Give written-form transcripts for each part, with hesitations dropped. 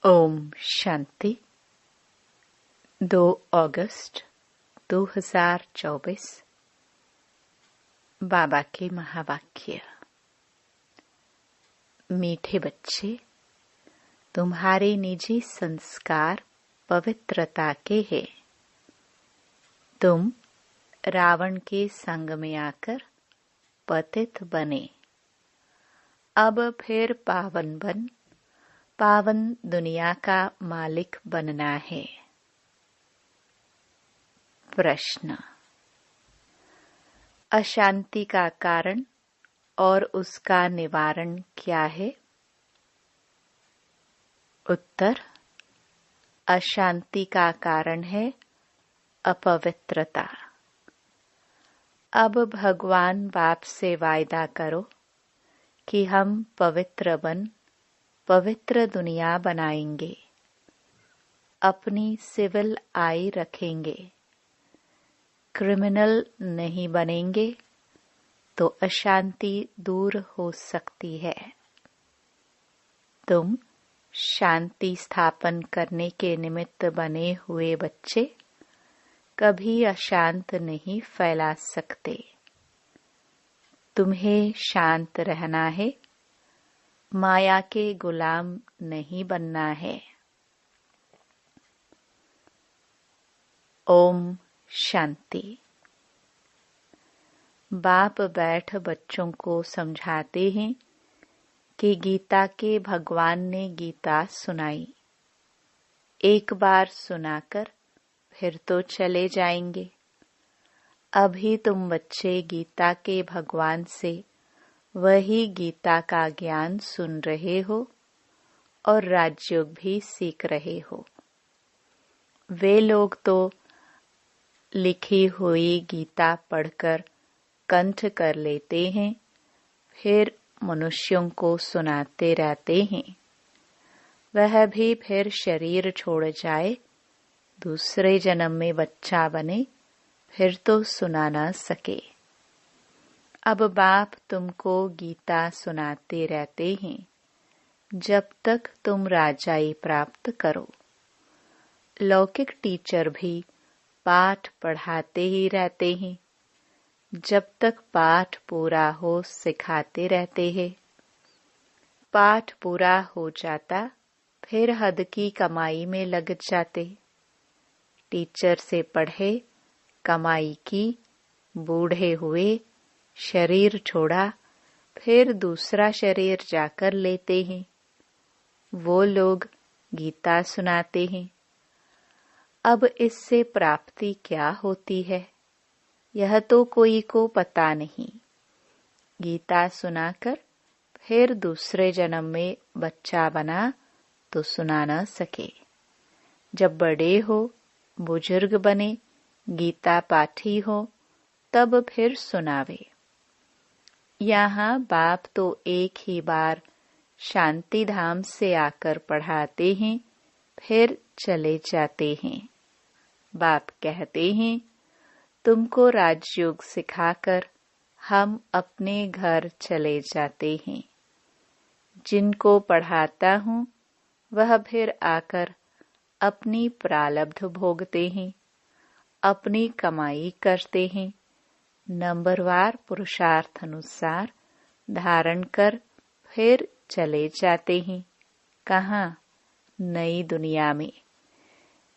ओम शांति। 2 अगस्त 2024 बाबा के महावाक्य। मीठे बच्चे, तुम्हारे निजी संस्कार पवित्रता के हैं। तुम रावण के संग में आकर पतित बने। अब फिर पावन दुनिया का मालिक बनना है। प्रश्न। अशांति का कारण और उसका निवारण क्या है? उत्तर। अशांति का कारण है अपवित्रता। अब भगवान बाप से वायदा करो कि हम पवित्र दुनिया बनाएंगे। अपनी सिविल आई रखेंगे। क्रिमिनल नहीं बनेंगे तो अशांति दूर हो सकती है। तुम शांति स्थापन करने के निमित्त बने हुए बच्चे कभी अशांत नहीं फैला सकते। तुम्हें शांत रहना है, माया के गुलाम नहीं बनना है। ओम शांति। बाप बैठ बच्चों को समझाते हैं कि गीता के भगवान ने गीता सुनाई। एक बार सुनाकर फिर तो चले जाएंगे। अभी तुम बच्चे गीता के भगवान से वही गीता का ज्ञान सुन रहे हो और राजयोग भी सीख रहे हो। वे लोग तो लिखी हुई गीता पढ़कर कंठ कर लेते हैं, फिर मनुष्यों को सुनाते रहते हैं। वह भी फिर शरीर छोड़ जाए, दूसरे जन्म में बच्चा बने, फिर तो सुना न सके। अब बाप तुमको गीता सुनाते रहते हैं जब तक तुम राजाई प्राप्त करो। लौकिक टीचर भी पाठ पढ़ाते ही रहते हैं। जब तक पाठ पूरा हो सिखाते रहते हैं। पाठ पूरा हो जाता फिर हद की कमाई में लग जाते। टीचर से पढ़े, कमाई की, बूढ़े हुए, शरीर छोड़ा, फिर दूसरा शरीर जाकर लेते हैं। वो लोग गीता सुनाते हैं। अब इससे प्राप्ति क्या होती है, यह तो कोई को पता नहीं। गीता सुनाकर फिर दूसरे जन्म में बच्चा बना तो सुना न सके। जब बड़े हो, बुजुर्ग बने, गीता पाठी हो, तब फिर सुनावे। यहाँ बाप तो एक ही बार शांति धाम से आकर पढ़ाते हैं, फिर चले जाते हैं। बाप कहते हैं, तुमको राजयोग सिखाकर हम अपने घर चले जाते हैं। जिनको पढ़ाता हूँ वह फिर आकर अपनी प्रारब्ध भोगते हैं, अपनी कमाई करते हैं। नंबरवार पुरुषार्थ अनुसार धारण कर फिर चले जाते हैं। कहाँ? नई दुनिया में।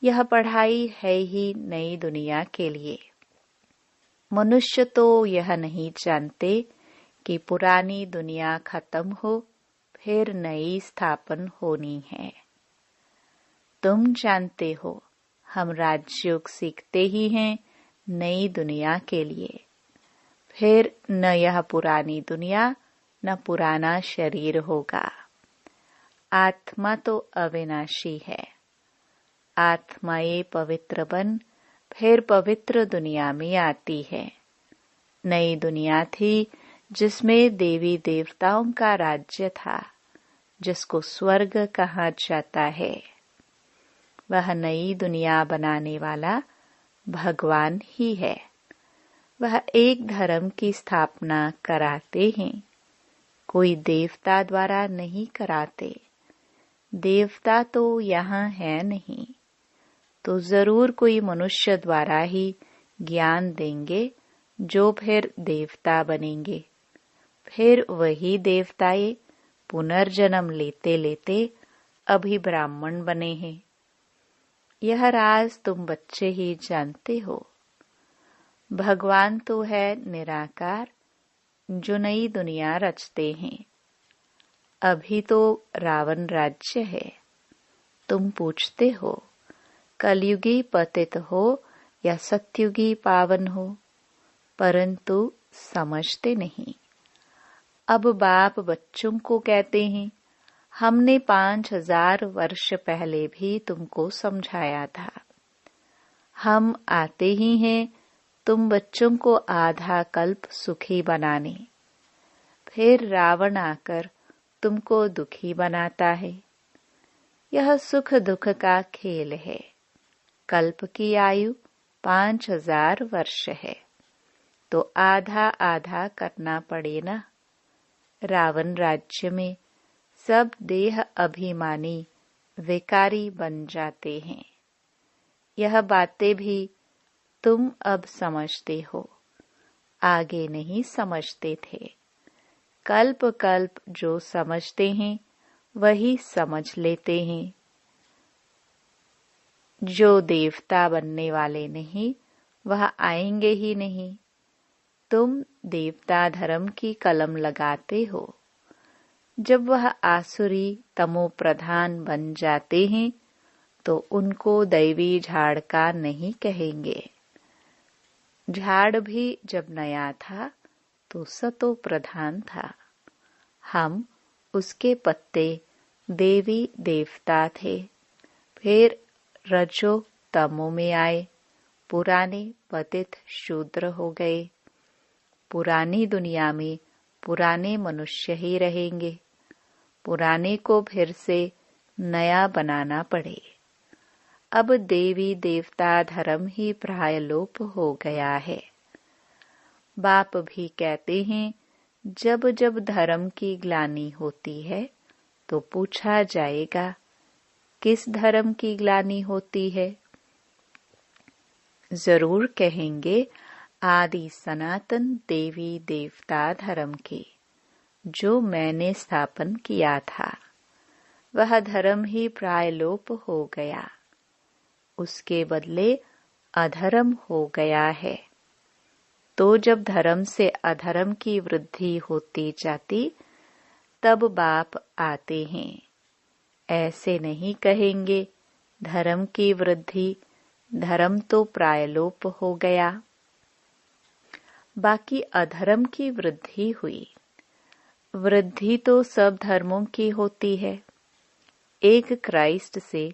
यह पढ़ाई है ही नई दुनिया के लिए। मनुष्य तो यह नहीं जानते कि पुरानी दुनिया खत्म हो फिर नई स्थापन होनी है। तुम जानते हो हम राजयोग सीखते ही हैं नई दुनिया के लिए। फिर न यह पुरानी दुनिया न पुराना शरीर होगा। आत्मा तो अविनाशी है। आत्माएं पवित्र बन फिर पवित्र दुनिया में आती है। नई दुनिया थी जिसमें देवी देवताओं का राज्य था, जिसको स्वर्ग कहा जाता है। वह नई दुनिया बनाने वाला भगवान ही है। वह एक धर्म की स्थापना कराते हैं, कोई देवता द्वारा नहीं कराते। देवता तो यहाँ है नहीं, तो जरूर कोई मनुष्य द्वारा ही ज्ञान देंगे जो फिर देवता बनेंगे। फिर वही देवताएं पुनर्जन्म लेते लेते अभी ब्राह्मण बने हैं। यह राज तुम बच्चे ही जानते हो। भगवान तो है निराकार, जो नई दुनिया रचते हैं। अभी तो रावण राज्य है। तुम पूछते हो कलयुगी पतित हो या सत्युगी पावन हो, परंतु समझते नहीं। अब बाप बच्चों को कहते हैं, हमने 5000 वर्ष पहले भी तुमको समझाया था। हम आते ही हैं तुम बच्चों को आधा कल्प सुखी बनाने। फिर रावण आकर तुमको दुखी बनाता है। यह सुख दुख का खेल है। कल्प की आयु 5000 वर्ष है, तो आधा आधा करना पड़े ना। रावण राज्य में सब देह अभिमानी विकारी बन जाते हैं। यह बातें भी तुम अब समझते हो, आगे नहीं समझते थे। कल्प कल्प जो समझते हैं वही समझ लेते हैं। जो देवता बनने वाले नहीं वह आएंगे ही नहीं। तुम देवता धर्म की कलम लगाते हो। जब वह आसुरी तमो प्रधान बन जाते हैं तो उनको दैवी झाड़ का नहीं कहेंगे। झाड़ भी जब नया था तो सतो प्रधान था। हम उसके पत्ते देवी देवता थे। फिर रजो तमो में आए, पुराने पतित शूद्र हो गए। पुरानी दुनिया में पुराने मनुष्य ही रहेंगे। पुराने को फिर से नया बनाना पड़े। अब देवी देवता धर्म ही प्राय लोप हो गया है। बाप भी कहते हैं, जब जब धर्म की ग्लानि होती है तो पूछा जाएगा किस धर्म की ग्लानि होती है। जरूर कहेंगे आदि सनातन देवी देवता धर्म की, जो मैंने स्थापन किया था। वह धर्म ही प्राय लोप हो गया। उसके बदले अधर्म हो गया है। तो जब धर्म से अधर्म की वृद्धि होती जाती तब बाप आते हैं। ऐसे नहीं कहेंगे धर्म की वृद्धि, धर्म तो प्रायलोप हो गया। बाकी अधर्म की वृद्धि हुई। वृद्धि तो सब धर्मों की होती है। एक क्राइस्ट से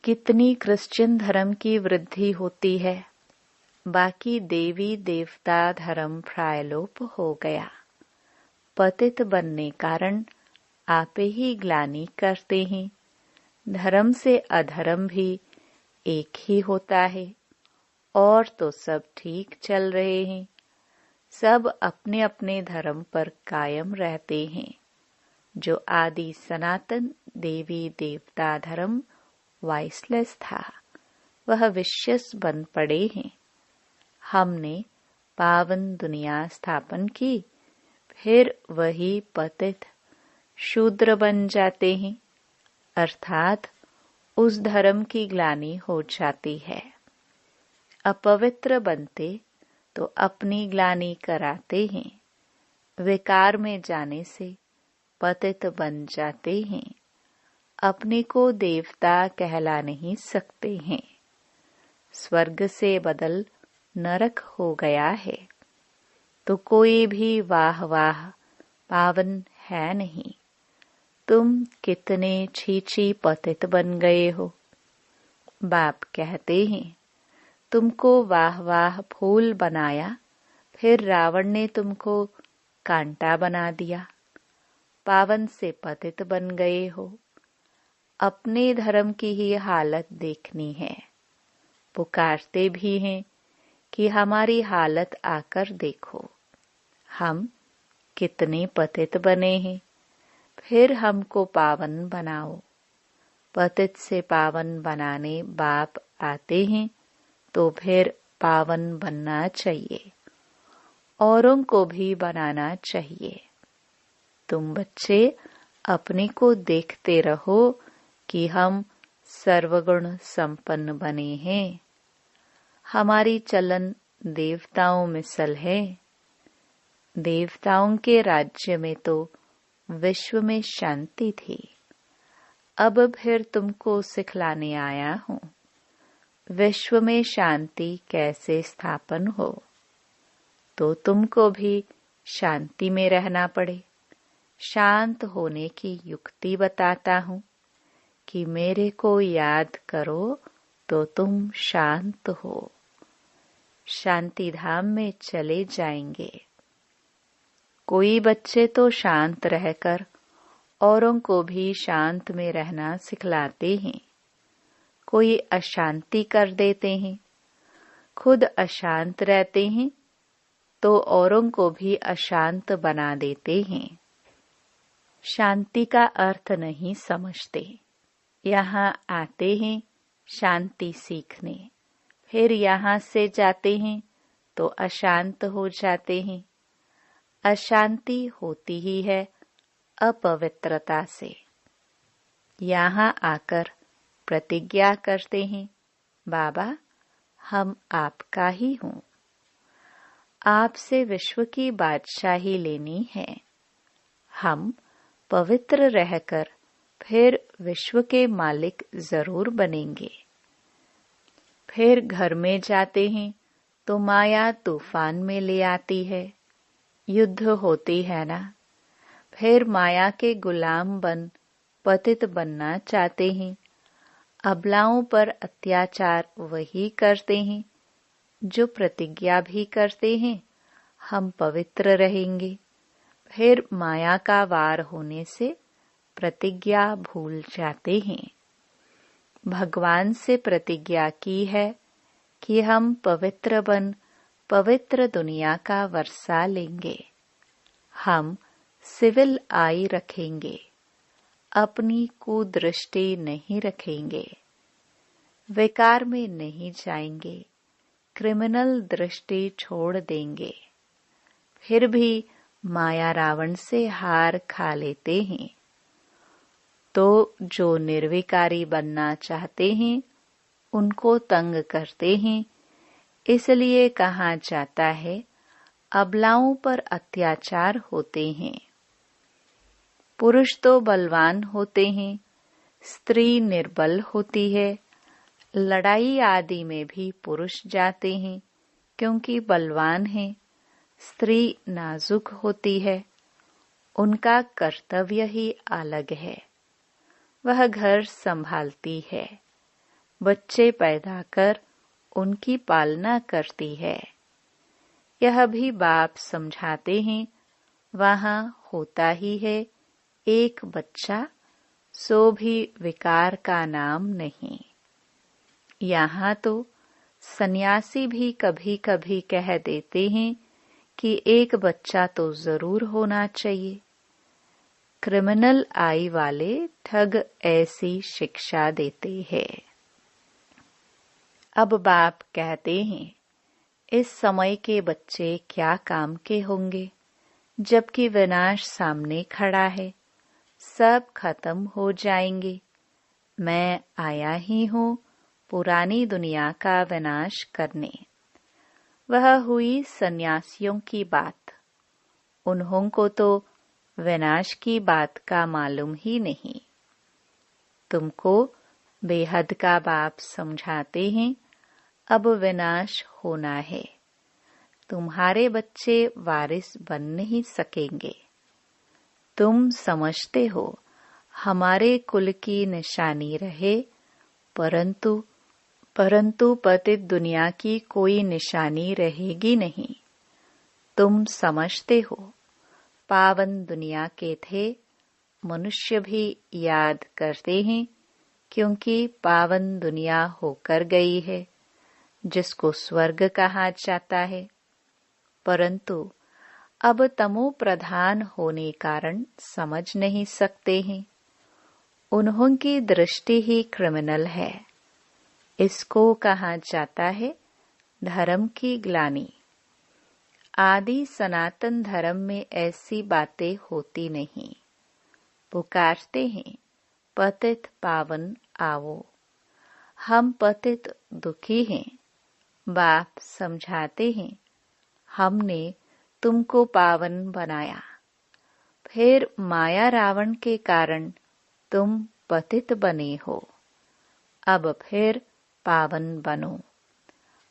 कितनी क्रिश्चियन धर्म की वृद्धि होती है। बाकी देवी देवता धर्म प्रायलोप हो गया। पतित बनने कारण आप ही ग्लानि करते हैं। धर्म से अधर्म भी एक ही होता है। और तो सब ठीक चल रहे हैं। सब अपने अपने धर्म पर कायम रहते हैं। जो आदि सनातन देवी देवता धर्म वाइसलेस था, वह विश्वस बन पड़े हैं। हमने पावन दुनिया स्थापन की, फिर वही पतित शूद्र बन जाते हैं, अर्थात उस धर्म की ग्लानि हो जाती है। अपवित्र बनते तो अपनी ग्लानि कराते हैं। विकार में जाने से पतित बन जाते हैं। अपने को देवता कहला नहीं सकते हैं। स्वर्ग से बदल नरक हो गया है, तो कोई भी वाह वाह पावन है नहीं। तुम कितने छीछी पतित बन गए हो। बाप कहते हैं, तुमको वाह वाह फूल बनाया, फिर रावण ने तुमको कांटा बना दिया। पावन से पतित बन गए हो। अपने धर्म की ही हालत देखनी है। पुकारते भी हैं कि हमारी हालत आकर देखो, हम कितने पतित बने हैं। फिर हमको पावन बनाओ। पतित से पावन बनाने बाप आते हैं तो फिर पावन बनना चाहिए, औरों को भी बनाना चाहिए। तुम बच्चे अपने को देखते रहो कि हम सर्वगुण संपन्न बने हैं। हमारी चलन देवताओं मिसल है। देवताओं के राज्य में तो विश्व में शांति थी। अब फिर तुमको सिखलाने आया हूँ विश्व में शांति कैसे स्थापन हो। तो तुमको भी शांति में रहना पड़े। शांत होने की युक्ति बताता हूँ कि मेरे को याद करो तो तुम शांत हो, शांति धाम में चले जाएंगे। कोई बच्चे तो शांत रहकर औरों को भी शांत में रहना सिखलाते हैं। कोई अशांति कर देते हैं, खुद अशांत रहते हैं तो औरों को भी अशांत बना देते हैं। शांति का अर्थ नहीं समझते। यहाँ आते हैं शांति सीखने, फिर यहाँ से जाते हैं तो अशांत हो जाते हैं। अशांति होती ही है अपवित्रता से। यहाँ आकर प्रतिज्ञा करते हैं, बाबा हम आपका ही हूँ, आपसे विश्व की बादशाही लेनी है। हम पवित्र रहकर फिर विश्व के मालिक जरूर बनेंगे। फिर घर में जाते हैं तो माया तूफान में ले आती है, युद्ध होती है ना। फिर माया के गुलाम बन पतित बनना चाहते हैं। अबलाओं पर अत्याचार वही करते हैं जो प्रतिज्ञा भी करते हैं हम पवित्र रहेंगे। फिर माया का वार होने से प्रतिज्ञा भूल जाते हैं। भगवान से प्रतिज्ञा की है कि हम पवित्र बन पवित्र दुनिया का वर्षा लेंगे। हम सिविल आई रखेंगे, अपनी कुदृष्टि नहीं रखेंगे, विकार में नहीं जाएंगे, क्रिमिनल दृष्टि छोड़ देंगे। फिर भी माया रावण से हार खा लेते हैं। तो जो निर्विकारी बनना चाहते हैं उनको तंग करते हैं। इसलिए कहा जाता है अबलाओं पर अत्याचार होते हैं। पुरुष तो बलवान होते हैं, स्त्री निर्बल होती है। लड़ाई आदि में भी पुरुष जाते हैं क्योंकि बलवान हैं। स्त्री नाजुक होती है, उनका कर्तव्य ही अलग है। वह घर संभालती है, बच्चे पैदा कर उनकी पालना करती है। यह भी बाप समझाते हैं, वहाँ होता ही है एक बच्चा, सो भी विकार का नाम नहीं। यहाँ तो सन्यासी भी कभी कभी कह देते हैं कि एक बच्चा तो जरूर होना चाहिए। क्रिमिनल आई वाले ठग ऐसी शिक्षा देते हैं। अब बाप कहते हैं इस समय के बच्चे क्या काम के होंगे, जबकि विनाश सामने खड़ा है। सब खत्म हो जाएंगे। मैं आया ही हूँ पुरानी दुनिया का विनाश करने। वह हुई सन्यासियों की बात। उन्हों को तो विनाश की बात का मालूम ही नहीं। तुमको बेहद का बाप समझाते हैं अब विनाश होना है। तुम्हारे बच्चे वारिस बन नहीं सकेंगे। तुम समझते हो हमारे कुल की निशानी रहे, परंतु पतित दुनिया की कोई निशानी रहेगी नहीं। तुम समझते हो पावन दुनिया के थे, मनुष्य भी याद करते हैं क्योंकि पावन दुनिया होकर गई है जिसको स्वर्ग कहा जाता है। परंतु अब तमो प्रधान होने कारण समझ नहीं सकते हैं। उन्हों की दृष्टि ही क्रिमिनल है। इसको कहा जाता है धर्म की ग्लानि। आदि सनातन धर्म में ऐसी बातें होती नहीं। पुकारते हैं पतित पावन आओ। हम पतित दुखी हैं। बाप समझाते हैं हमने तुमको पावन बनाया, फिर माया रावण के कारण तुम पतित बने हो। अब फिर पावन बनो।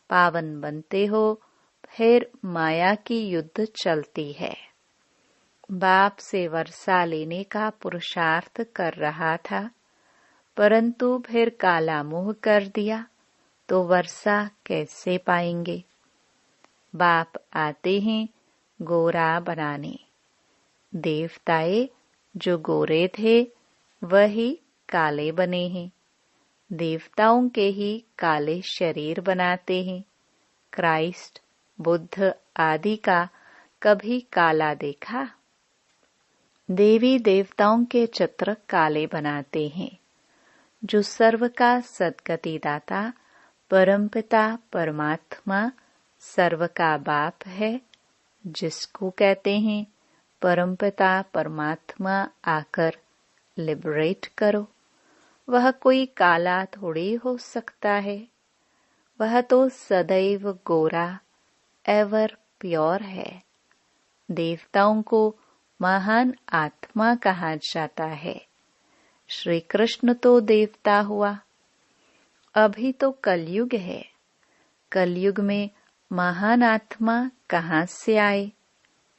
पावन बनते हो, फिर माया की युद्ध चलती है। बाप से वर्षा लेने का पुरुषार्थ कर रहा था, परंतु फिर काला मुंह कर दिया तो वर्षा कैसे पाएंगे। बाप आते हैं गोरा बनाने। देवताए जो गोरे थे वही काले बने हैं। देवताओं के ही काले शरीर बनाते हैं। क्राइस्ट, बुद्ध आदि का कभी काला देखा? देवी देवताओं के चित्र काले बनाते हैं। जो सर्व का सद्गति दाता परमपिता परमात्मा सर्व का बाप है, जिसको कहते हैं परमपिता परमात्मा आकर लिबरेट करो, वह कोई काला थोड़ी हो सकता है। वह तो सदैव गोरा एवर प्योर है। देवताओं को महान आत्मा कहा जाता है। श्री कृष्ण तो देवता हुआ। अभी तो कलयुग है। कलयुग में महान आत्मा कहाँ से आए?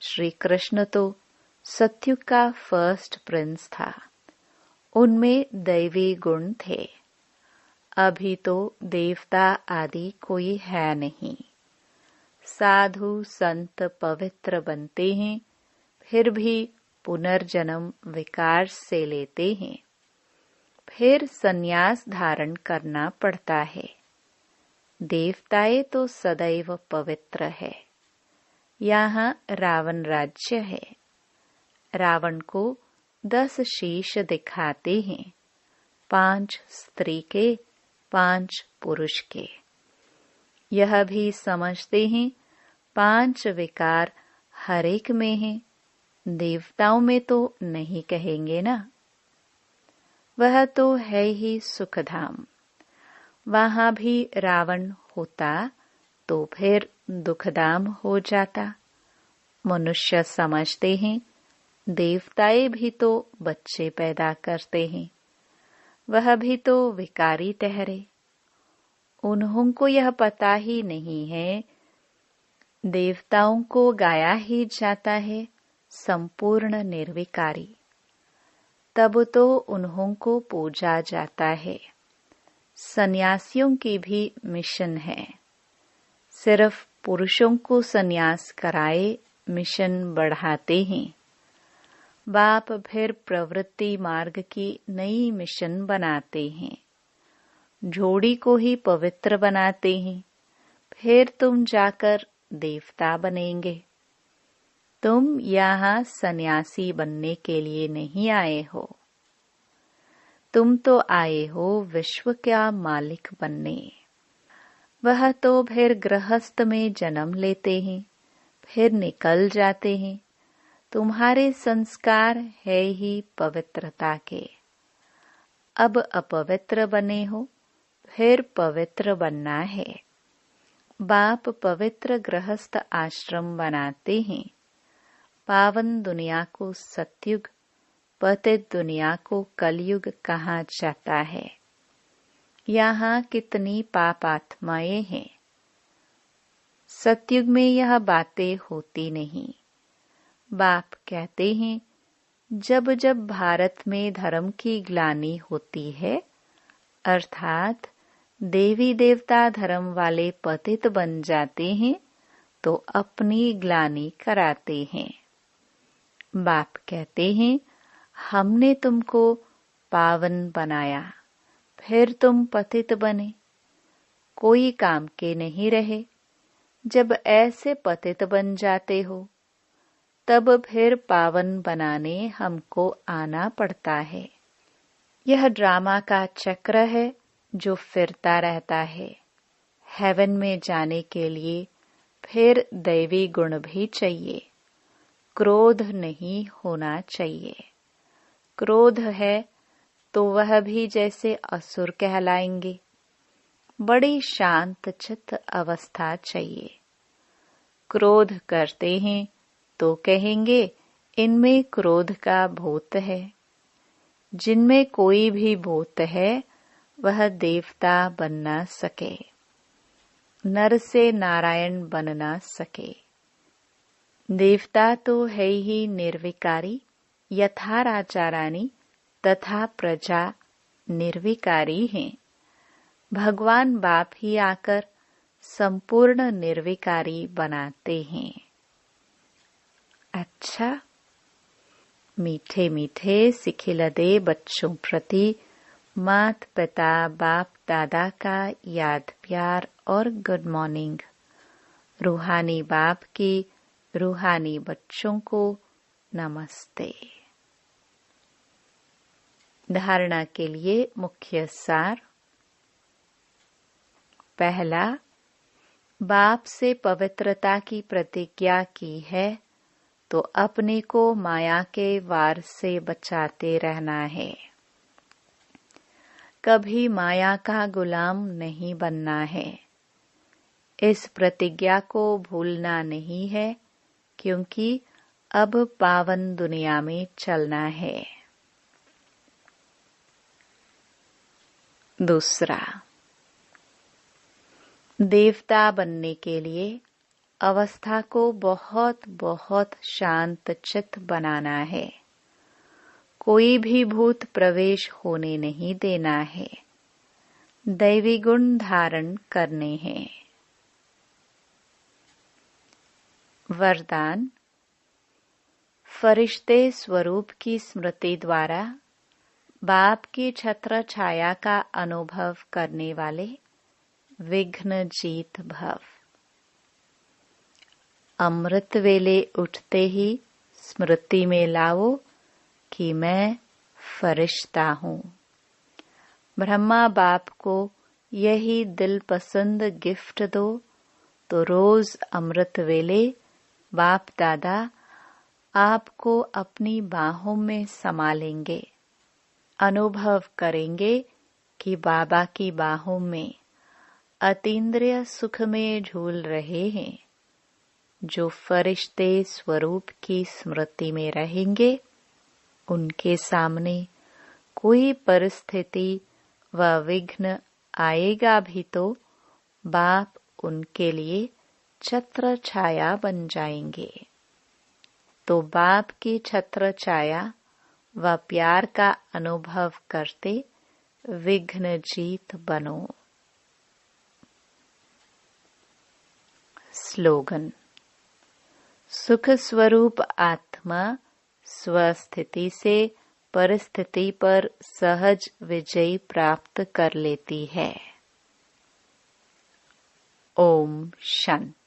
श्री कृष्ण तो सत्युग का फर्स्ट प्रिंस था। उनमें दैवी गुण थे। अभी तो देवता आदि कोई है नहीं। साधु संत पवित्र बनते हैं, फिर भी पुनर्जन्म विकार से लेते हैं। फिर संन्यास धारण करना पड़ता है। देवताएं तो सदैव पवित्र है। यहाँ रावण राज्य है। रावण को 10 शीश दिखाते हैं, 5 स्त्री के, 5 पुरुष के। यह भी समझते हैं 5 विकार हर एक में हैं। देवताओं में तो नहीं कहेंगे ना। वह तो है ही सुखधाम। वहाँ भी रावण होता तो फिर दुखधाम हो जाता। मनुष्य समझते हैं देवताएं भी तो बच्चे पैदा करते हैं। वह भी तो विकारी ठहरे। उन्हों को यह पता ही नहीं है देवताओं को गाया ही जाता है संपूर्ण निर्विकारी। तब तो उन्हों को पूजा जाता है। सन्यासियों की भी मिशन है। सिर्फ पुरुषों को सन्यास कराए मिशन बढ़ाते हैं। बाप फिर प्रवृत्ति मार्ग की नई मिशन बनाते हैं। जोड़ी को ही पवित्र बनाते हैं। फिर तुम जाकर देवता बनेंगे। तुम यहाँ सन्यासी बनने के लिए नहीं आए हो। तुम तो आए हो विश्व का मालिक बनने। वह तो फिर गृहस्थ में जन्म लेते हैं, फिर निकल जाते हैं। तुम्हारे संस्कार है ही पवित्रता के। अब अपवित्र बने हो, फिर पवित्र बनना है। बाप पवित्र गृहस्थ आश्रम बनाते हैं। पावन दुनिया को सतयुग, पतित दुनिया को कलयुग कहा जाता है। यहाँ कितनी पाप आत्माएं हैं। सतयुग में यह बातें होती नहीं। बाप कहते हैं जब जब भारत में धर्म की ग्लानि होती है, अर्थात देवी देवता धर्म वाले पतित बन जाते हैं, तो अपनी ग्लानि कराते हैं। बाप कहते हैं हमने तुमको पावन बनाया, फिर तुम पतित बने। कोई काम के नहीं रहे। जब ऐसे पतित बन जाते हो, तब फिर पावन बनाने हमको आना पड़ता है। यह ड्रामा का चक्र है जो फिरता रहता है। हेवन में जाने के लिए फिर दैवी गुण भी चाहिए। क्रोध नहीं होना चाहिए। क्रोध है तो वह भी जैसे असुर कहलाएंगे। बड़ी शांत चित्त अवस्था चाहिए। क्रोध करते हैं तो कहेंगे इनमें क्रोध का भूत है। जिनमें कोई भी भूत है वह देवता बन न सके, नर से नारायण बन न सके। देवता तो है ही निर्विकारी, यथा राजा रानी तथा प्रजा निर्विकारी हैं। भगवान बाप ही आकर संपूर्ण निर्विकारी बनाते हैं। अच्छा, मीठे मीठे सिखिलदे बच्चों प्रति मात पिता बाप दादा का याद प्यार और गुड मॉर्निंग। रूहानी बाप की रूहानी बच्चों को नमस्ते। धारणा के लिए मुख्य सार। पहला, बाप से पवित्रता की प्रतिज्ञा की है तो अपने को माया के वार से बचाते रहना है। कभी माया का गुलाम नहीं बनना है। इस प्रतिज्ञा को भूलना नहीं है, क्योंकि अब पावन दुनिया में चलना है। दूसरा, देवता बनने के लिए अवस्था को बहुत बहुत शांत चित्त बनाना है। कोई भी भूत प्रवेश होने नहीं देना है। दैवी गुण धारण करने हैं। वरदान। फरिश्ते स्वरूप की स्मृति द्वारा बाप की छत्र छाया का अनुभव करने वाले विघ्न जीत भव। अमृत वेले उठते ही स्मृति में लाओ कि मैं फरिश्ता हूँ। ब्रह्मा बाप को यही दिल पसंद गिफ्ट दो तो रोज अमृत वेले बाप दादा आपको अपनी बाहों में समा लेंगे। अनुभव करेंगे कि बाबा की बाहों में अतीन्द्रिय सुख में झूल रहे हैं। जो फरिश्ते स्वरूप की स्मृति में रहेंगे उनके सामने कोई परिस्थिति व विघ्न आएगा भी तो बाप उनके लिए छत्र छाया बन जाएंगे। तो बाप की छत्र छाया व प्यार का अनुभव करते विघ्न जीत बनो। स्लोगन। सुख स्वरूप आत्मा स्वस्थिति से परिस्थिति पर सहज विजय प्राप्त कर लेती है। ओम शांति।